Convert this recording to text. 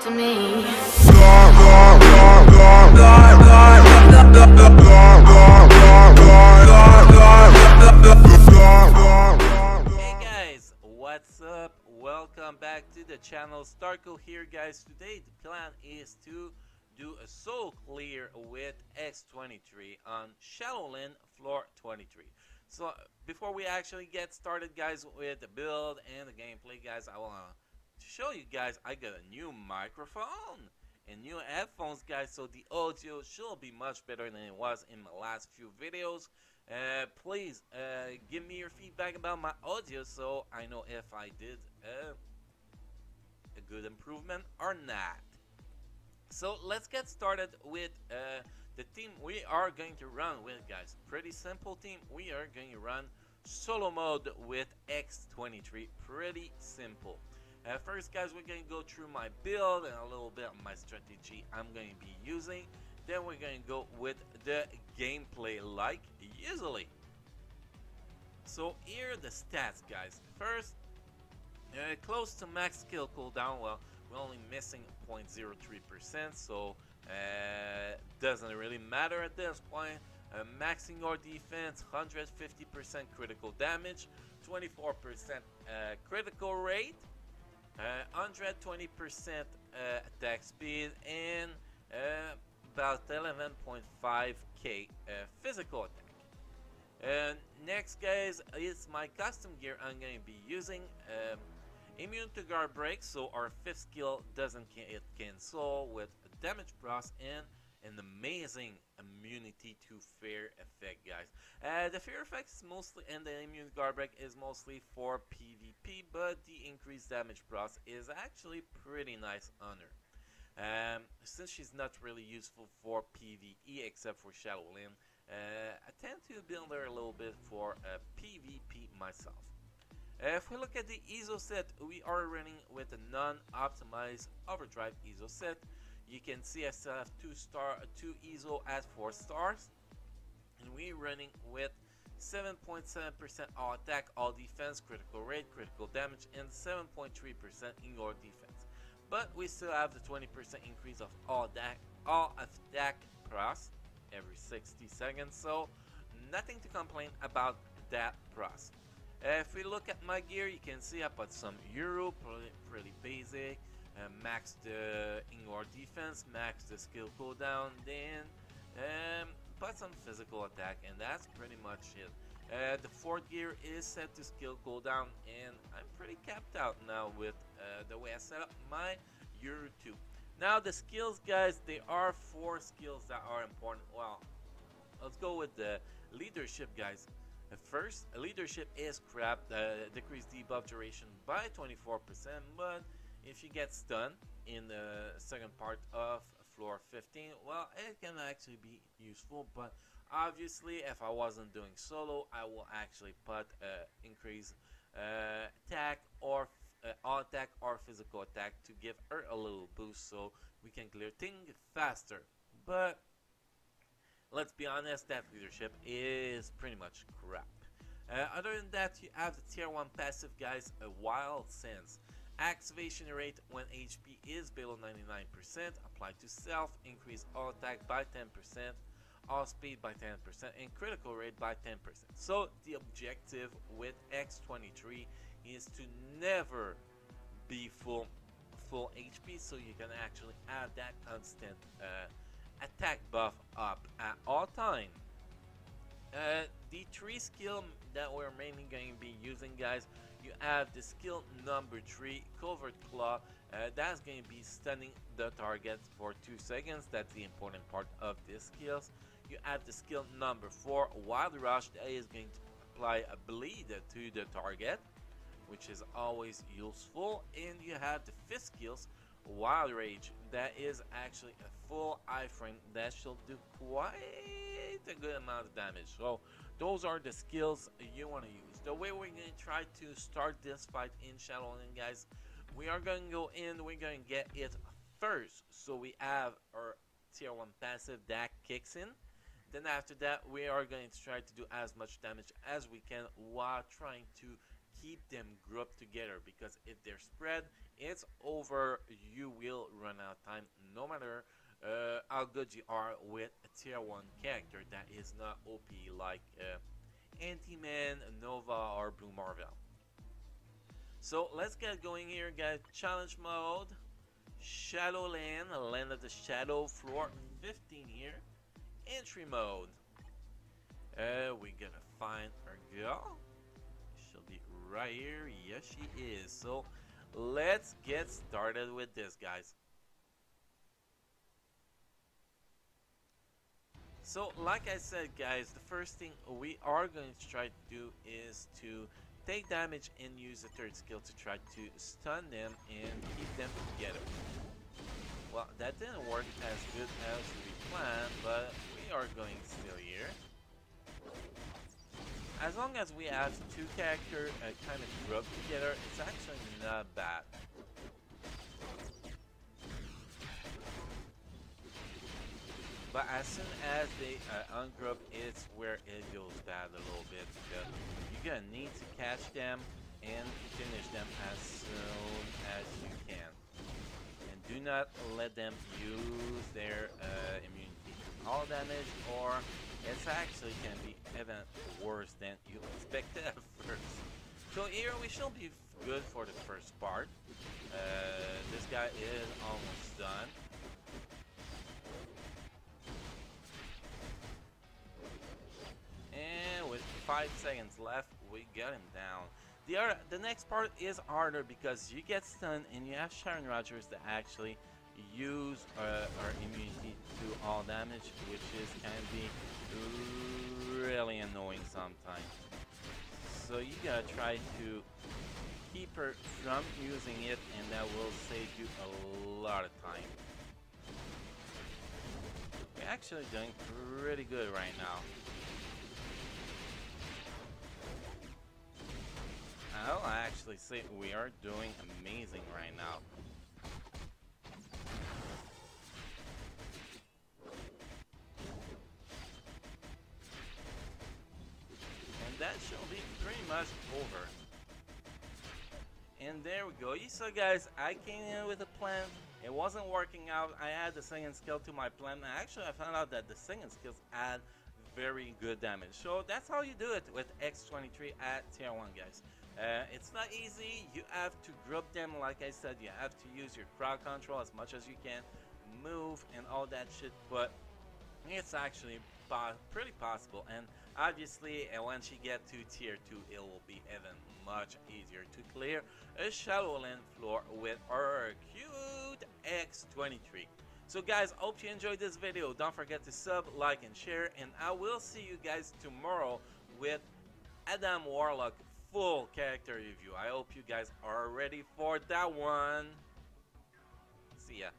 to me. Hey guys, what's up? Welcome back to the channel. Starco here, guys. Today the plan is to do a solo clear with X23 on Shadowland floor 23. So before we actually get started, guys, with the build and the gameplay, guys, I want to show you guys I got a new microphone and new headphones, guys, so the audio should be much better than it was in my last few videos. Please give me your feedback about my audio so I know if I did a good improvement or not. So let's get started with the team we are going to run with, guys. Pretty simple team. We are going to run solo mode with X23. Pretty simple. First, guys, we're going to go through my build and a little bit of my strategy I'm going to be using. Then we're going to go with the gameplay like usually. So here are the stats, guys. First, close to max skill cooldown. Well, we're only missing 0.03%, so doesn't really matter at this point. Maxing our defense, 150% critical damage, 24% critical rate, 120% attack speed, and about 11.5k physical attack. Next, guys, is my custom gear I'm going to be using. Immune to guard break, so our 5th skill doesn't cancel with a damage plus and an amazing immunity to fear effect, guys. The fear effect is mostly, and the immune guard break is mostly for PvP, but the increased damage plus is actually pretty nice on her. Since she's not really useful for PvE except for Shadowland, I tend to build her a little bit for PvP myself. If we look at the ISO set, we are running with a non-optimized overdrive ISO set. You can see I still have 2 ISO at 4 stars, and we're running with 7.7% all attack, all defense, critical rate, critical damage, and 7.3% indoor defense. But we still have the 20% increase of all attack plus every 60 seconds, so nothing to complain about that plus. If we look at my gear, you can see I put some Euro, pretty basic, max the indoor defense, max the skill cooldown, then put some physical attack, and that's pretty much it. The 4th gear is set to skill cooldown, and I'm pretty capped out now with the way I set up my Euro 2. Now the skills, guys, there are 4 skills that are important. Well, let's go with the leadership, guys. First, leadership is crap, decrease debuff duration by 24%, but if you get stunned in the second part of floor 15, well, it can actually be useful, but obviously if I wasn't doing solo, I will actually put increase attack or all attack or physical attack to give her a little boost so we can clear things faster. But let's be honest, that leadership is pretty much crap. Other than that, you have the tier 1 passive, guys, a Wild Sense. Activation rate when HP is below 99%, apply to self, increase all attack by 10%, all speed by 10%, and critical rate by 10%. So the objective with X23 is to never be full HP, so you can actually add that constant attack buff up at all time. The 3 skill that we're mainly going to be using, guys, you have the skill number 3, Covert Claw. That's going to be stunning the target for 2 seconds. That's the important part of this skills. You have the skill number 4, Wild Rush. That is going to apply a bleed to the target, which is always useful. And you have the 5th skills, Wild Rage. That is actually a full iframe that should do quite a good amount of damage. So those are the skills you want to use. The way we're going to try to start this fight in Shadowland, guys, we are going to go in, we're going to get it first. So we have our tier 1 passive that kicks in. Then after that, we are going to try to do as much damage as we can while trying to keep them grouped together, because if they're spread, it's over. You will run amount of time, no matter how good you are with a tier 1 character that is not OP like Anti-Man, Nova, or Blue Marvel. So let's get going here, guys. Challenge mode, Shadowland, Land of the Shadow, floor 15 here. Entry mode. We gotta find our girl. She'll be right here. Yes, she is. So let's get started with this, guys. So like I said, guys, the first thing we are going to try to do is to take damage and use the third skill to try to stun them and keep them together. Well, that didn't work as good as we planned, but we are going still here. As long as we have two characters kind of grouped together, it's actually not bad. But as soon as they ungroup, it's where it goes bad a little bit, because you're gonna need to catch them and finish them as soon as you can. And do not let them use their immunity to all damage, or it's actually can be even worse than you expected at first. So here we should be good for the first part. This guy is almost done. And with 5 seconds left, we got him down. The next part is harder because you get stunned and you have Sharon Rogers to actually use our immunity to all damage, which is can be really annoying sometimes. So you gotta try to keep her from using it, and that will save you a lot of time. We're actually doing pretty good right now. I'll actually say we are doing amazing right now. And that should be pretty much over. And there we go. So guys, I came in with a plan. It wasn't working out. I had the second skill to my plan. And actually, I found out that the second skills add very good damage. So that's how you do it with X23 at tier 1, guys. It's not easy. You have to group them, like I said. You have to use your crowd control as much as you can, move and all that shit, but it's actually pretty possible. And obviously once you get to tier 2, it will be even much easier to clear a Shadowland floor with our cute X23. So guys, hope you enjoyed this video. Don't forget to sub, like, and share, and I will see you guys tomorrow with Adam Warlock full character review. I hope you guys are ready for that one. See ya.